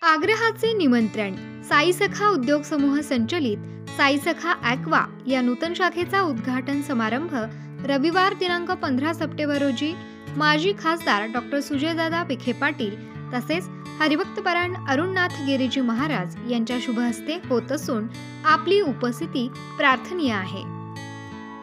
आग्रहाचे निमंत्रण. साई सखा उद्योग समूह संचलित साई सखा ॲक्वा या नूतन शाखेचा उद्घाटन समारंभ रविवार दिनांक 15 सप्टेंबर रोजी माजी खासदार डॉक्टर सुजयदादा विखे पाटील तसेच हरिभक्तपरायण अरुणनाथ गिरीजी महाराज यांच्या शुभ हस्ते होत असून आपली उपस्थिती प्रार्थनीय आहे.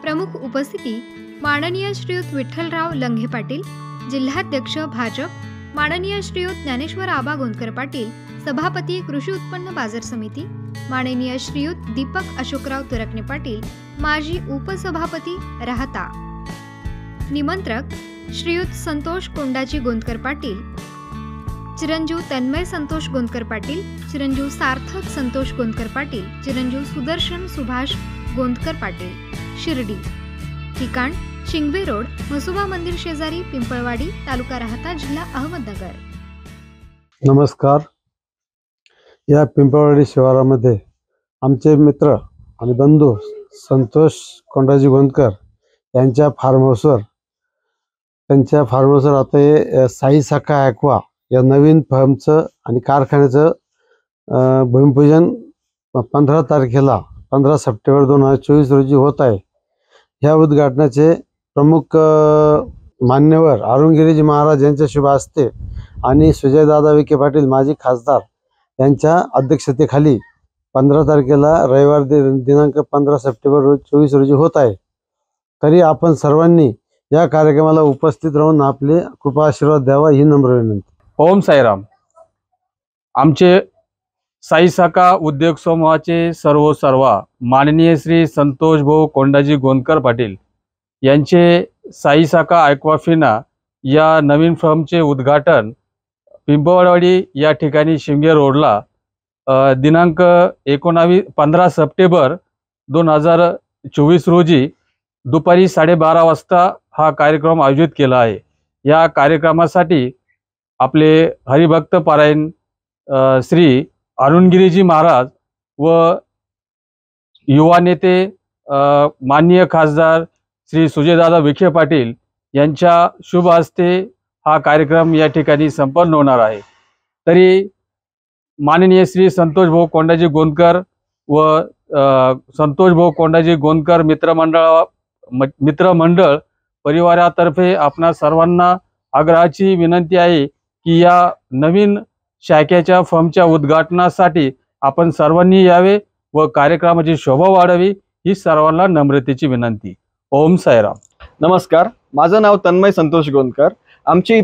प्रमुख उपस्थिती माननीय श्रीयुत विठ्ठलराव लंघे पाटील, जिल्हाध्यक्ष भाजप, माननीय श्रीयुत ज्ञानेश्वर आबा गोंदकर पाटील, सभापती कृषी उत्पन्न बाजार समिती, माननीय श्रीयुत दीपक अशोकराव तुरकणे पाटील, माजी उपसभापती राहता. निमंत्रक श्रीयुत संतोष कोंडाजी गोंदकर पाटील, चिरंजीव तन्मय संतोष गोंदकर पाटील, चिरंजीव सार्थक संतोष गोंदकर पाटील, चिरंजीव सुदर्शन सुभाष गोंदकर पाटील, शिर्डी. ठिकाण शिंगवे रोड, मसुबा मंदिर शेजारी, पिंपळवाडी, तालुका राहता, जिल्हा अहमदनगर. नमस्कार. या पिंपळवाडी शिवारामध्ये आमचे मित्र आणि बंधू संतोष कोंडाजी गोंदकर यांच्या फार्म हाऊसवर आता हे साई सखा ॲक्वा या नवीन फर्मचं आणि कारखान्याचं भूमिपूजन 15 सप्टेंबर 2024 रोजी होत आहे. ह्या उद्घाटनाचे प्रमुख मान्यवर अरुणगिरीजी महाराज यांच्या शुभ हस्ते आणि सुजयदादा विखे पाटील माजी खासदार यांच्या अध्यक्षतेखाली 15 तारखेला रविवार दिनांक 15 सप्टेंबर 2024 रोजी होत आहे. तरी आपण सर्वांनी या कार्यक्रमाला उपस्थित राहून आपले कृपा आशीर्वाद द्यावा ही नम्र विनंती. ओम साईराम. आमचे साई सखा उद्योग समूहाचे सर्वा माननीय श्री संतोष भाऊ कोंडाजी गोंदकर पाटील यांचे साई सखा ॲक्वाफिना या नवीन फर्मचे उद्घाटन पिंपळवाडी या ठिकाणी शिंगे रोडला दिनांक 15 सप्टेंबर 2024 रोजी दुपारी 12:30 वाजता हा कार्यक्रम आयोजित केला आहे. या कार्यक्रमासाठी आपले हरिभक्त पारायण श्री अरुणगिरीजी महाराज व युवा नेते माननीय खासदार श्री सुजयदादा विखे पाटील यांच्या शुभ हस्ते हा कार्यक्रम या ठिकाणी संपन्न होणार आहे. तरी माननीय श्री संतोष भाऊ कोंडाजी गोंदकर व संतोष भाऊ कोंडाजी गोंदकर मित्रमंडळ परिवारातर्फे आपणा सर्वांना आग्रहाची विनंती आहे की या नवीन शाखेच्या फर्मच्या उद्घाटनासाठी आपण सर्वांनी यावे व कार्यक्रमाची शोभा वाढावी ही सर्वांना नम्रतेची विनंती. ओम साईराम. नमस्कार. माझं नाव तन्मय संतोष गोंदकर. आमची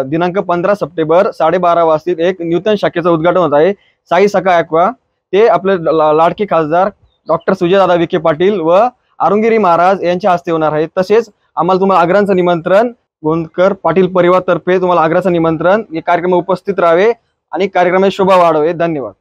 दिनांक 15 सप्टेंबर 12:30 वाजता एक नूतन शाखेचं उद्घाटन होत आहे साई सखा ॲक्वा. ते आपले लाडके खासदार डॉक्टर सुजयदादा विखे पाटील व अरुणगिरी महाराज यांच्या हस्ते होणार आहे. तसेच आम्हाला तुम्हाला आग्रहाचं निमंत्रण गोंदकर पाटील परिवारातर्फे तुम्हाला आग्रहाचं निमंत्रण. हे कार्यक्रम उपस्थित राहावे आणि कार्यक्रमाची शोभा वाढवे. धन्यवाद.